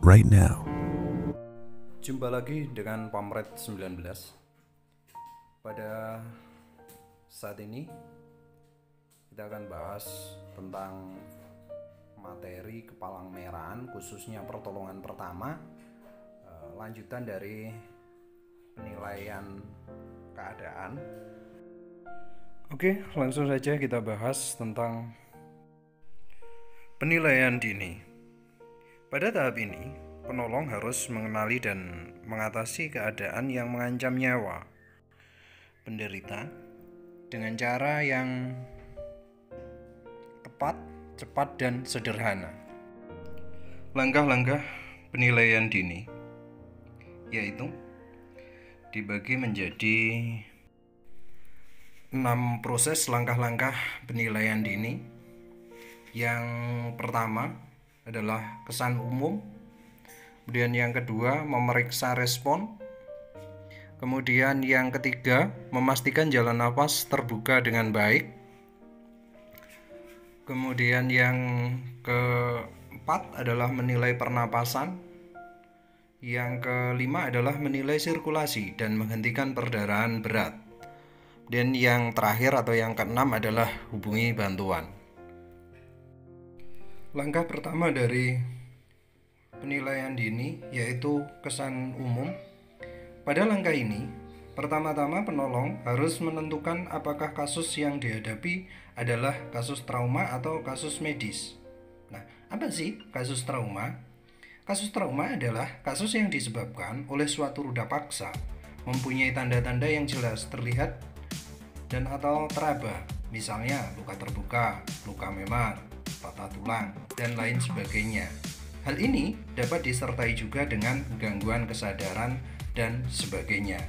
right now. Jumpa lagi dengan Pamret 19. Pada saat ini kita akan bahas tentang materi kepalang merahan, khususnya pertolongan pertama, lanjutan dari penilaian keadaan. Oke, langsung saja kita bahas tentang penilaian dini. Pada tahap ini, penolong harus mengenali dan mengatasi keadaan yang mengancam nyawa penderita dengan cara yang tepat, cepat, dan sederhana. Langkah-langkah penilaian dini yaitu dibagi menjadi 6 proses langkah-langkah penilaian dini. Yang pertama adalah kesan umum, kemudian yang kedua memeriksa respon, kemudian yang ketiga memastikan jalan napas terbuka dengan baik, kemudian yang keempat adalah menilai pernapasan, yang kelima adalah menilai sirkulasi dan menghentikan perdarahan berat, dan yang terakhir atau yang keenam adalah hubungi bantuan. Langkah pertama dari penilaian dini yaitu kesan umum. Pada langkah ini, pertama-tama penolong harus menentukan apakah kasus yang dihadapi adalah kasus trauma atau kasus medis. Nah, apa sih kasus trauma? Kasus trauma adalah kasus yang disebabkan oleh suatu ruda paksa, mempunyai tanda-tanda yang jelas terlihat dan atau teraba, misalnya luka terbuka, luka memar, patah tulang, dan lain sebagainya. Hal ini dapat disertai juga dengan gangguan kesadaran dan sebagainya.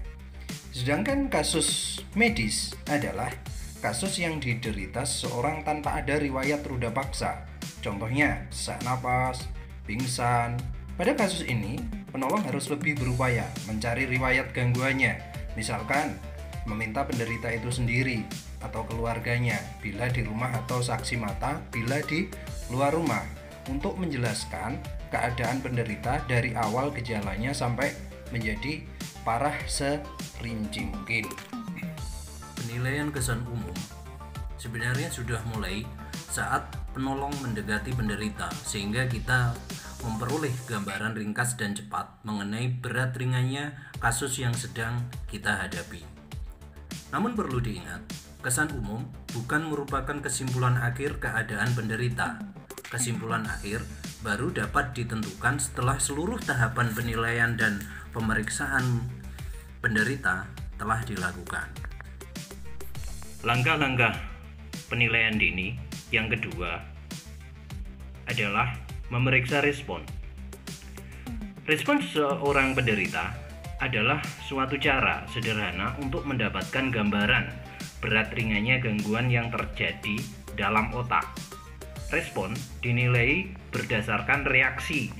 Sedangkan kasus medis adalah kasus yang diderita seseorang tanpa ada riwayat ruda paksa. Contohnya, sesak napas, pingsan. Pada kasus ini, penolong harus lebih berupaya mencari riwayat gangguannya. Misalkan, meminta penderita itu sendiri atau keluarganya bila di rumah atau saksi mata bila di luar rumah untuk menjelaskan keadaan penderita dari awal gejalanya sampai menjadi parah serinci mungkin. Penilaian kesan umum sebenarnya sudah mulai saat penolong mendekati penderita, sehingga kita memperoleh gambaran ringkas dan cepat mengenai berat ringannya kasus yang sedang kita hadapi. Namun perlu diingat, kesan umum bukan merupakan kesimpulan akhir keadaan penderita. Kesimpulan akhir baru dapat ditentukan setelah seluruh tahapan penilaian dan pemeriksaan penderita telah dilakukan. Langkah-langkah penilaian dini yang kedua adalah memeriksa respon. Respon seorang penderita adalah suatu cara sederhana untuk mendapatkan gambaran berat ringannya gangguan yang terjadi dalam otak. Respon dinilai berdasarkan reaksi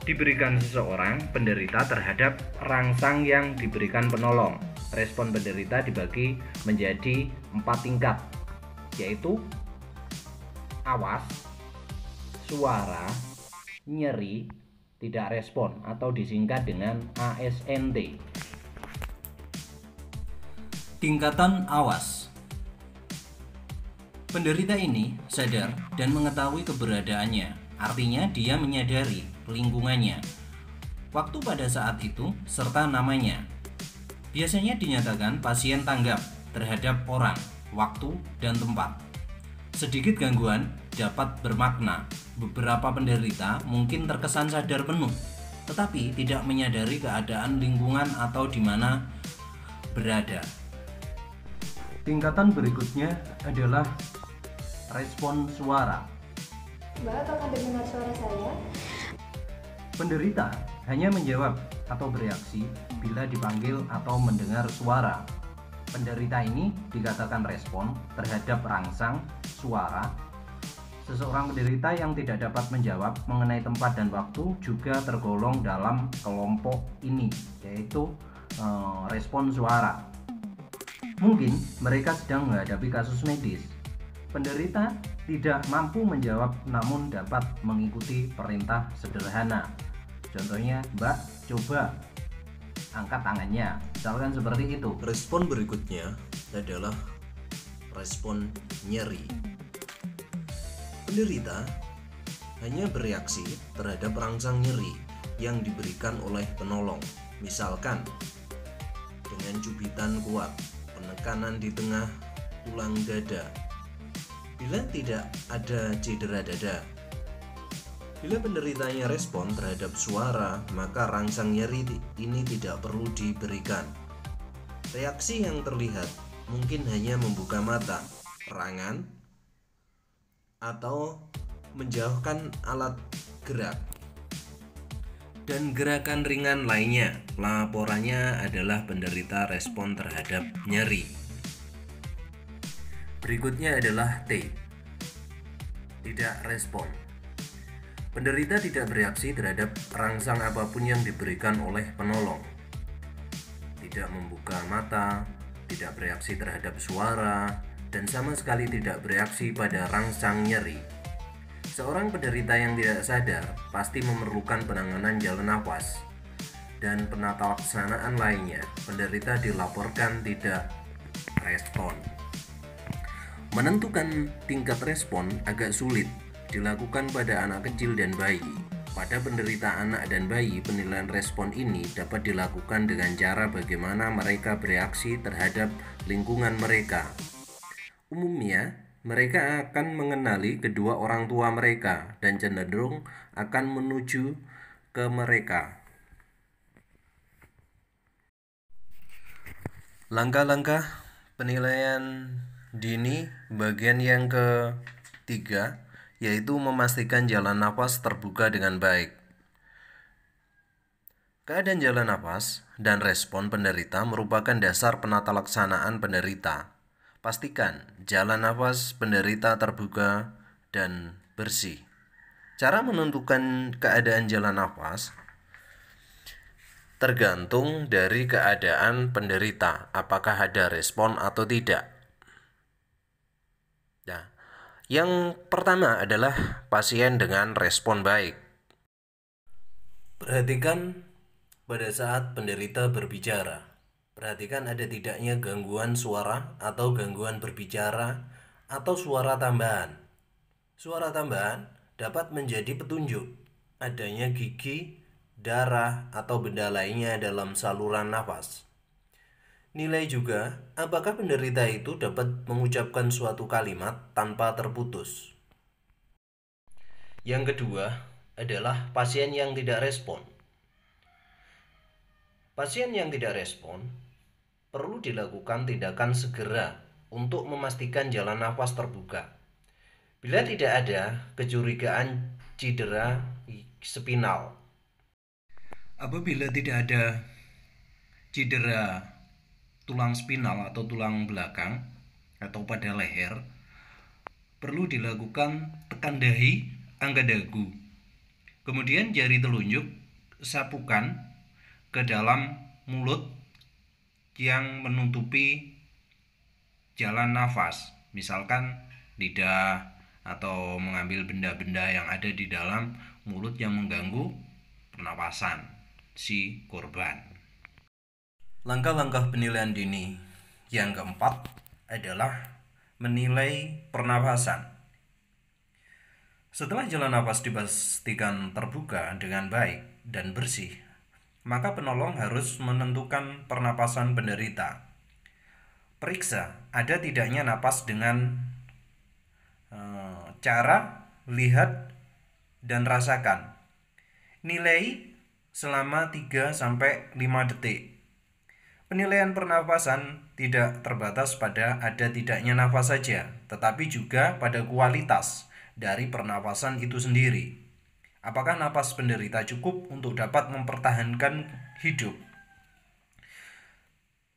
diberikan seseorang penderita terhadap rangsang yang diberikan penolong. Respon penderita dibagi menjadi 4 tingkat, yaitu awas, suara, nyeri, tidak respon atau disingkat dengan ASNT. Tingkatan awas. Penderita ini sadar dan mengetahui keberadaannya, artinya dia menyadari lingkungannya, waktu pada saat itu, serta namanya. Biasanya dinyatakan pasien tanggap terhadap orang, waktu, dan tempat. Sedikit gangguan dapat bermakna beberapa penderita mungkin terkesan sadar penuh, tetapi tidak menyadari keadaan lingkungan atau di mana berada. Tingkatan berikutnya adalah respon suara. Mbak, apakah dengar suara saya? Penderita hanya menjawab atau bereaksi bila dipanggil atau mendengar suara. Penderita ini dikatakan respon terhadap rangsang suara. Seseorang penderita yang tidak dapat menjawab mengenai tempat dan waktu juga tergolong dalam kelompok ini, yaitu respon suara. Mungkin mereka sedang menghadapi kasus medis, Penderita tidak mampu menjawab namun dapat mengikuti perintah sederhana. Contohnya, Mbak, coba angkat tangannya. Misalkan seperti itu. Respon berikutnya adalah respon nyeri. Penderita hanya bereaksi terhadap rangsang nyeri yang diberikan oleh penolong. Misalkan dengan cubitan kuat, penekanan di tengah tulang dada. Bila tidak ada cedera dada. Bila penderitanya respon terhadap suara, maka rangsang nyeri ini tidak perlu diberikan. Reaksi yang terlihat mungkin hanya membuka mata, rangan, atau menjauhkan alat gerak, dan gerakan ringan lainnya. Laporannya adalah penderita respon terhadap nyeri. Berikutnya adalah T. Tidak respon. Penderita tidak bereaksi terhadap rangsang apapun yang diberikan oleh penolong. Tidak membuka mata, tidak bereaksi terhadap suara, dan sama sekali tidak bereaksi pada rangsang nyeri. Seorang penderita yang tidak sadar pasti memerlukan penanganan jalan nafas dan penata laksanaan lainnya. Penderita dilaporkan tidak respon. Menentukan tingkat respon agak sulit dilakukan pada anak kecil dan bayi. Pada penderita anak dan bayi, penilaian respon ini dapat dilakukan dengan cara bagaimana mereka bereaksi terhadap lingkungan mereka. Umumnya, mereka akan mengenali kedua orang tua mereka dan cenderung akan menuju ke mereka. Langkah-langkah penilaian dini bagian yang ketiga, yaitu memastikan jalan nafas terbuka dengan baik. Keadaan jalan nafas dan respon penderita merupakan dasar penata laksanaan penderita. Pastikan jalan nafas penderita terbuka dan bersih. Cara menentukan keadaan jalan nafas tergantung dari keadaan penderita, apakah ada respon atau tidak. Nah, yang pertama adalah pasien dengan respon baik. Perhatikan pada saat penderita berbicara. Perhatikan ada tidaknya gangguan suara atau gangguan berbicara atau suara tambahan. Suara tambahan dapat menjadi petunjuk adanya gigi, darah, atau benda lainnya dalam saluran nafas. Nilai juga apakah penderita itu dapat mengucapkan suatu kalimat tanpa terputus. Yang kedua adalah pasien yang tidak respon. Pasien yang tidak respon perlu dilakukan tindakan segera untuk memastikan jalan nafas terbuka. Bila tidak ada kecurigaan cedera spinal. Apabila tidak ada cedera tulang spinal atau tulang belakang atau pada leher, perlu dilakukan tekan dahi, angkat dagu. Kemudian jari telunjuk sapukan ke dalam mulut yang menutupi jalan nafas, misalkan lidah, atau mengambil benda-benda yang ada di dalam mulut yang mengganggu pernapasan si korban. Langkah-langkah penilaian dini yang keempat adalah menilai pernapasan. Setelah jalan nafas dipastikan terbuka dengan baik dan bersih, maka penolong harus menentukan pernapasan penderita. Periksa ada tidaknya napas dengan cara lihat dan rasakan. Nilai selama 3-5 detik. Penilaian pernapasan tidak terbatas pada ada tidaknya nafas saja, tetapi juga pada kualitas dari pernapasan itu sendiri. Apakah napas penderita cukup untuk dapat mempertahankan hidup?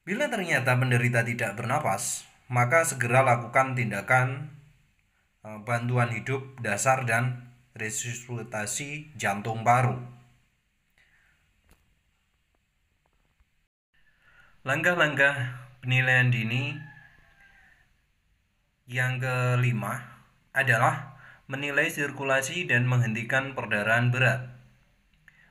Bila ternyata penderita tidak bernapas, maka segera lakukan tindakan bantuan hidup dasar dan resusitasi jantung paru. Langkah-langkah penilaian dini Yang kelima adalah menilai sirkulasi dan menghentikan perdarahan berat.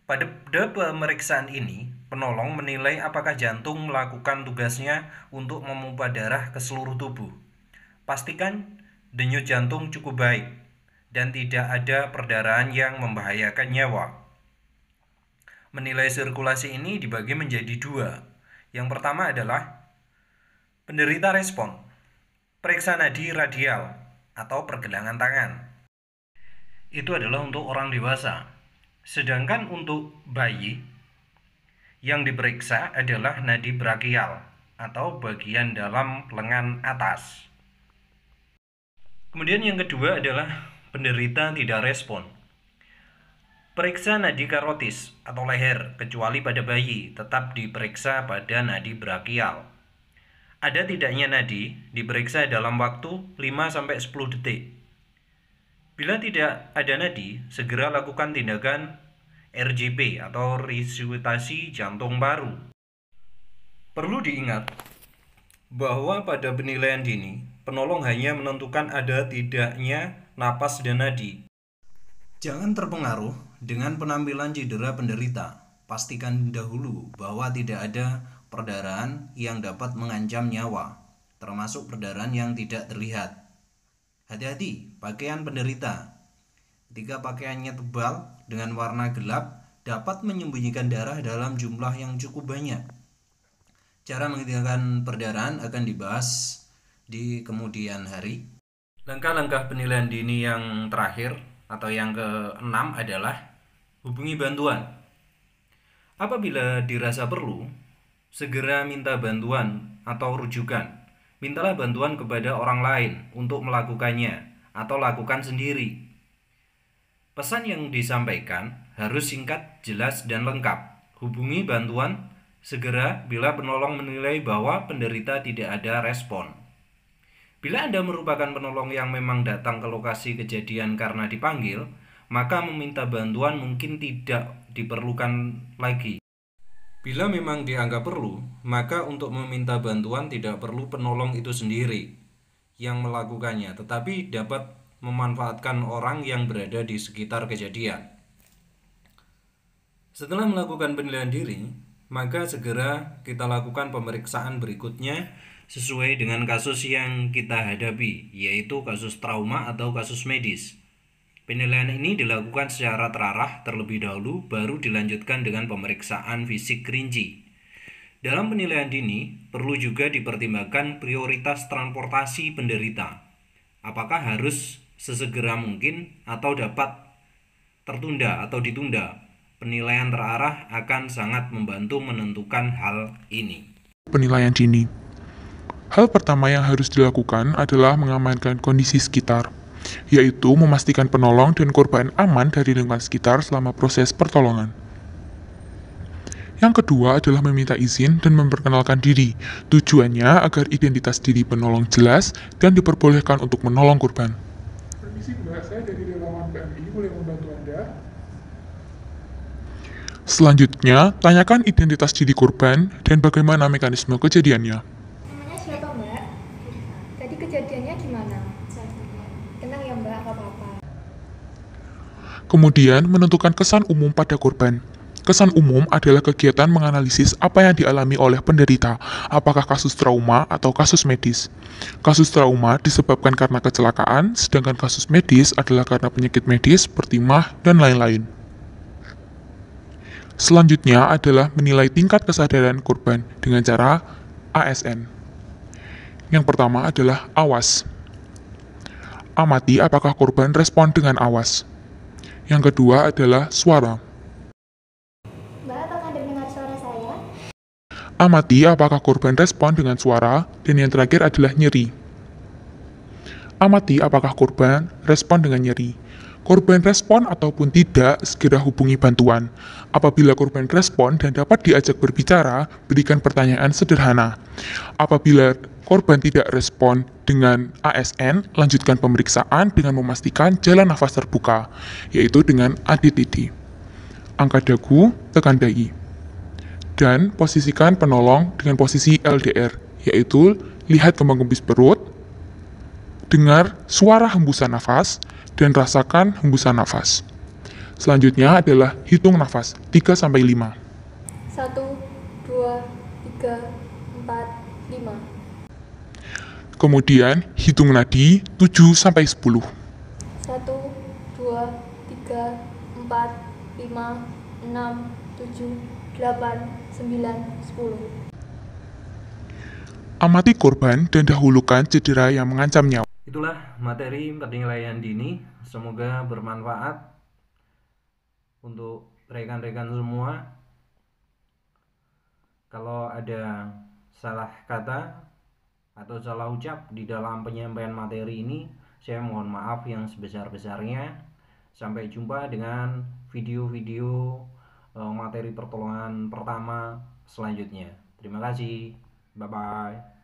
Pada pemeriksaan ini, penolong menilai apakah jantung melakukan tugasnya untuk memompa darah ke seluruh tubuh. Pastikan denyut jantung cukup baik dan tidak ada perdarahan yang membahayakan nyawa. Menilai sirkulasi ini dibagi menjadi dua. Yang pertama adalah penderita respon, periksa nadi radial atau pergelangan tangan. Itu adalah untuk orang dewasa. Sedangkan untuk bayi, yang diperiksa adalah nadi brachial atau bagian dalam lengan atas. Kemudian yang kedua adalah penderita tidak respon. Periksa nadi karotis atau leher, kecuali pada bayi, tetap diperiksa pada nadi brachial. Ada tidaknya nadi diperiksa dalam waktu 5-10 detik. Bila tidak ada nadi, segera lakukan tindakan RJP atau resusitasi jantung paru. Perlu diingat bahwa pada penilaian dini, penolong hanya menentukan ada tidaknya napas dan nadi. Jangan terpengaruh dengan penampilan cedera penderita. Pastikan dahulu bahwa tidak ada perdarahan yang dapat mengancam nyawa, termasuk perdarahan yang tidak terlihat. Hati-hati pakaian penderita. Ketika pakaiannya tebal dengan warna gelap, dapat menyembunyikan darah dalam jumlah yang cukup banyak. Cara menghentikan perdarahan akan dibahas di kemudian hari. Langkah-langkah penilaian dini yang terakhir atau yang keenam adalah hubungi bantuan. Apabila dirasa perlu, segera minta bantuan atau rujukan. Mintalah bantuan kepada orang lain untuk melakukannya atau lakukan sendiri. Pesan yang disampaikan harus singkat, jelas, dan lengkap. Hubungi bantuan segera bila penolong menilai bahwa penderita tidak ada respon. Bila Anda merupakan penolong yang memang datang ke lokasi kejadian karena dipanggil, maka meminta bantuan mungkin tidak diperlukan lagi. Bila memang dianggap perlu, maka untuk meminta bantuan tidak perlu penolong itu sendiri yang melakukannya, tetapi dapat memanfaatkan orang yang berada di sekitar kejadian. Setelah melakukan penilaian diri, maka segera kita lakukan pemeriksaan berikutnya sesuai dengan kasus yang kita hadapi, yaitu kasus trauma atau kasus medis. Penilaian ini dilakukan secara terarah terlebih dahulu, baru dilanjutkan dengan pemeriksaan fisik rinci. Dalam penilaian dini, perlu juga dipertimbangkan prioritas transportasi penderita. Apakah harus sesegera mungkin atau dapat tertunda atau ditunda? Penilaian terarah akan sangat membantu menentukan hal ini. Penilaian dini. Hal pertama yang harus dilakukan adalah mengamankan kondisi sekitar, yaitu memastikan penolong dan korban aman dari lingkungan sekitar selama proses pertolongan. Yang kedua adalah meminta izin dan memperkenalkan diri. Tujuannya agar identitas diri penolong jelas dan diperbolehkan untuk menolong korban. Permisi, Mbak, saya dari relawan PMI, boleh membantu Anda? Selanjutnya, tanyakan identitas diri korban dan bagaimana mekanisme kejadiannya. Namanya siapa, Mbak? Tadi kejadiannya gimana? Tenang ya, Mbak, nggak apa-apa. Kemudian, menentukan kesan umum pada korban. Kesan umum adalah kegiatan menganalisis apa yang dialami oleh penderita, apakah kasus trauma atau kasus medis. Kasus trauma disebabkan karena kecelakaan, sedangkan kasus medis adalah karena penyakit medis seperti MAH dan lain-lain. Selanjutnya adalah menilai tingkat kesadaran korban dengan cara ASN. Yang pertama adalah awas. Amati apakah korban respon dengan awas. Yang kedua adalah suara. Mbak, apakah dengar suara saya? Amati apakah korban respon dengan suara, dan yang terakhir adalah nyeri. Amati apakah korban respon dengan nyeri. Korban respon ataupun tidak, segera hubungi bantuan. Apabila korban respon dan dapat diajak berbicara, berikan pertanyaan sederhana. Apabila korban tidak respon dengan ASN, lanjutkan pemeriksaan dengan memastikan jalan nafas terbuka, yaitu dengan ADTD. Angkat dagu, tekan dahi. Dan posisikan penolong dengan posisi LDR, yaitu lihat kembang kempis perut, dengar suara hembusan nafas, dan rasakan hembusan nafas. Selanjutnya adalah hitung nafas 3-5. 1, 2, 3, 4, 5. Kemudian hitung nadi 7-10. 1, 2, 3, 4, 5, 6, 7, 8, 9, 10. Amati korban dan dahulukan cedera yang mengancam nyawa. Itulah materi penilaian dini, semoga bermanfaat untuk rekan-rekan semua. Kalau ada salah kata atau salah ucap di dalam penyampaian materi ini, saya mohon maaf yang sebesar-besarnya. Sampai jumpa dengan video-video materi pertolongan pertama selanjutnya. Terima kasih. Bye-bye.